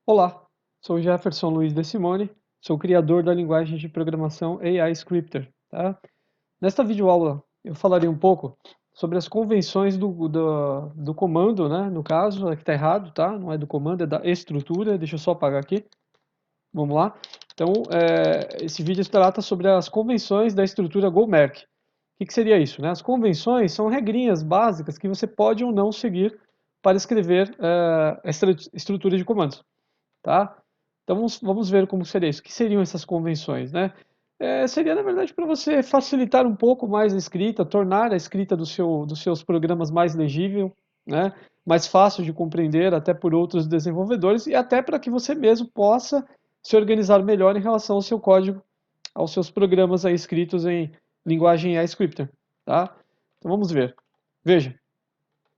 Olá, sou Jefferson Luiz De Simone, sou criador da linguagem de programação AI Scripter. Tá? Nesta videoaula eu falarei um pouco sobre as convenções do comando, né? No caso, aqui está errado, tá? Não é do comando, é da estrutura. Deixa eu só apagar aqui. Vamos lá. Então, esse vídeo trata sobre as convenções da estrutura GoMark. O que seria isso? Né? As convenções são regrinhas básicas que você pode ou não seguir para escrever essa estrutura de comandos. Tá? Então vamos ver como seria isso. O que seriam essas convenções, né? Seria, na verdade, para você facilitar um pouco mais a escrita, tornar a escrita dos seus programas mais legível, né? Mais fácil de compreender até por outros desenvolvedores e até para que você mesmo possa se organizar melhor em relação ao seu código, aos seus programas aí escritos em linguagem AI-Scripter, tá? Então vamos ver. Veja,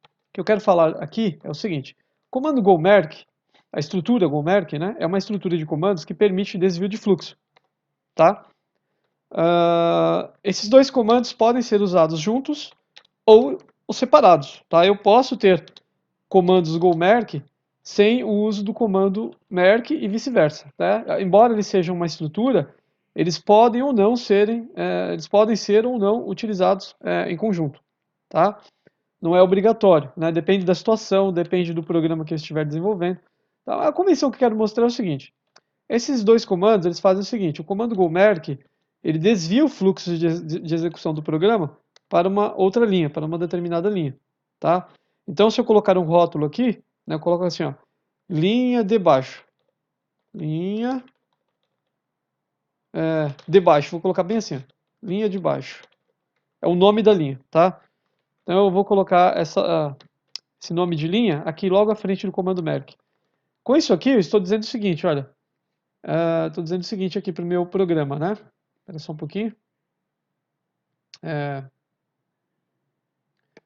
o que eu quero falar aqui é o seguinte: o comando gomerk, a estrutura gomerk, né, é uma estrutura de comandos que permite desvio de fluxo, tá? Esses dois comandos podem ser usados juntos ou separados, tá? Eu posso ter comandos gomerk sem o uso do comando merk e vice-versa, tá? Embora eles sejam uma estrutura, eles podem ou não serem, eles podem ser ou não utilizados em conjunto, tá? Não é obrigatório, né? Depende da situação, depende do programa que eu estiver desenvolvendo. Então, a convenção que eu quero mostrar é o seguinte: esses dois comandos eles fazem o seguinte: o comando gomerk ele desvia o fluxo de execução do programa para uma outra linha, para uma determinada linha, tá? Então, se eu colocar um rótulo aqui, né, eu coloco assim, ó, linha de baixo, linha de baixo, vou colocar bem assim, ó, linha de baixo, é o nome da linha, tá? Então eu vou colocar esse nome de linha aqui logo à frente do comando merk. Com isso aqui, eu estou dizendo o seguinte, olha, estou dizendo o seguinte aqui para o meu programa, né? Espera só um pouquinho.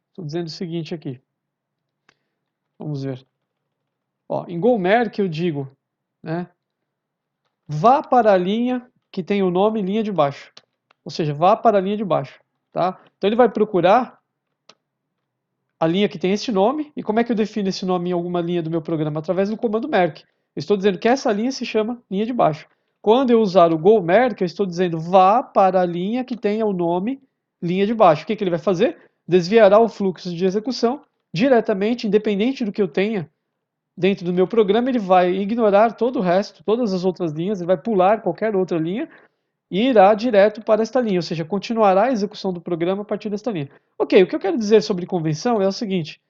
Estou dizendo o seguinte aqui. Vamos ver. Ó, em gomerk eu digo, né? Vá para a linha que tem o nome linha de baixo. Ou seja, vá para a linha de baixo, tá? Então ele vai procurar a linha que tem esse nome. E como é que eu defino esse nome em alguma linha do meu programa? Através do comando merk. Eu estou dizendo que essa linha se chama linha de baixo. Quando eu usar o gomerk, eu estou dizendo vá para a linha que tenha o nome linha de baixo. O que ele vai fazer? Desviará o fluxo de execução diretamente, independente do que eu tenha dentro do meu programa, ele vai ignorar todo o resto, todas as outras linhas, ele vai pular qualquer outra linha e irá direto para esta linha, ou seja, continuará a execução do programa a partir desta linha. Ok, o que eu quero dizer sobre convenção é o seguinte: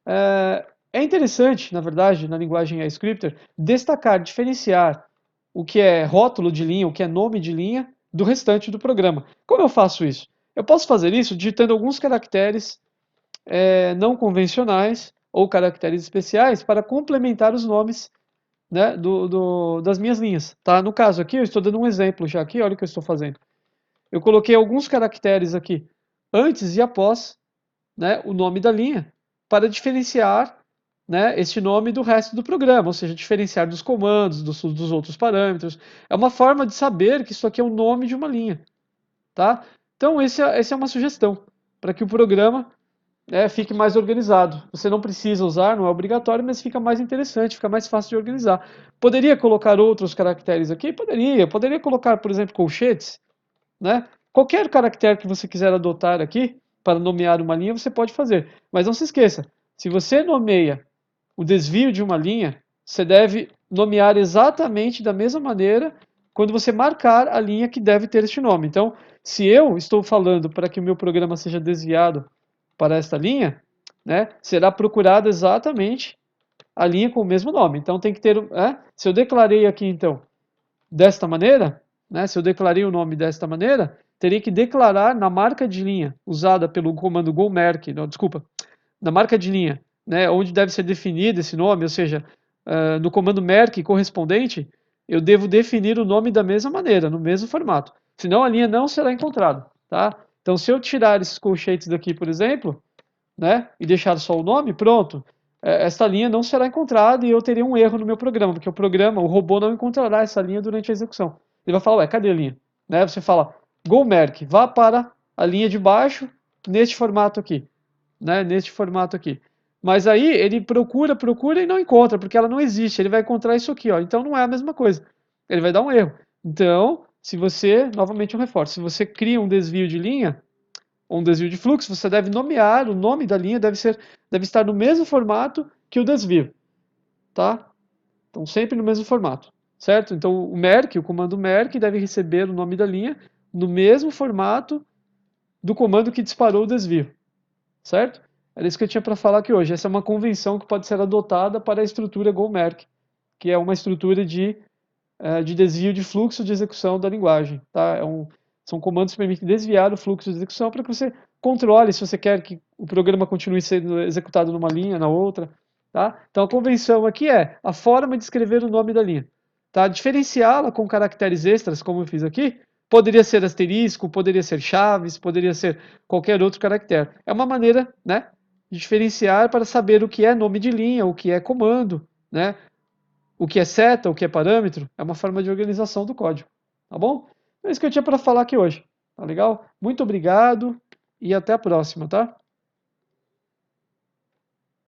é interessante, na verdade, na linguagem scripter, destacar, diferenciar o que é rótulo de linha, o que é nome de linha, do restante do programa. Como eu faço isso? Eu posso fazer isso digitando alguns caracteres não convencionais ou caracteres especiais para complementar os nomes, né, das minhas linhas. Tá? No caso aqui, eu estou dando um exemplo já aqui, olha o que eu estou fazendo. Eu coloquei alguns caracteres aqui antes e após, né, o nome da linha para diferenciar, né, este nome do resto do programa, ou seja, diferenciar dos comandos, dos outros parâmetros. É uma forma de saber que isso aqui é o nome de uma linha. Tá? Então, essa é uma sugestão para que o programa fique mais organizado. Você não precisa usar, não é obrigatório, mas fica mais interessante, fica mais fácil de organizar. Poderia colocar outros caracteres aqui? Poderia colocar, por exemplo, colchetes, né? Qualquer caractere que você quiser adotar aqui para nomear uma linha, você pode fazer. Mas não se esqueça, se você nomeia o desvio de uma linha, você deve nomear exatamente da mesma maneira quando você marcar a linha que deve ter este nome. Então, se eu estou falando para que o meu programa seja desviado para esta linha, né, será procurada exatamente a linha com o mesmo nome. Então tem que ter, se eu declarei aqui então desta maneira, né, se eu declarei o nome desta maneira, teria que declarar na marca de linha usada pelo comando gomerk, não, desculpa, na marca de linha, né, onde deve ser definido esse nome, ou seja, no comando merk correspondente, eu devo definir o nome da mesma maneira, no mesmo formato. Senão a linha não será encontrada, tá? Então se eu tirar esses colchetes daqui, por exemplo, né, e deixar só o nome, pronto. Esta linha não será encontrada e eu teria um erro no meu programa, porque o robô não encontrará essa linha durante a execução. Ele vai falar, ué, cadê a linha? Né, você fala, gomerk, vá para a linha de baixo neste formato aqui. Né, neste formato aqui. Mas aí ele procura e não encontra, porque ela não existe. Ele vai encontrar isso aqui, ó. Então não é a mesma coisa. Ele vai dar um erro. Então, se você, novamente eu reforço, se você cria um desvio de linha, ou um desvio de fluxo, você deve nomear, o nome da linha deve estar no mesmo formato que o desvio, tá? Então sempre no mesmo formato, certo? Então o comando merk deve receber o nome da linha no mesmo formato do comando que disparou o desvio, certo? Era isso que eu tinha para falar aqui hoje. Essa é uma convenção que pode ser adotada para a estrutura GoMerk, que é uma estrutura de desvio de fluxo de execução da linguagem. Tá? São comandos que permitem desviar o fluxo de execução para que você controle se você quer que o programa continue sendo executado numa linha, na outra. Tá? Então a convenção aqui é a forma de escrever o nome da linha. Tá? Diferenciá-la com caracteres extras, como eu fiz aqui, poderia ser asterisco, poderia ser chaves, poderia ser qualquer outro caractere. É uma maneira, né, de diferenciar para saber o que é nome de linha, o que é comando, né, o que é seta, o que é parâmetro, é uma forma de organização do código, tá bom? É isso que eu tinha para falar aqui hoje, tá legal? Muito obrigado e até a próxima, tá?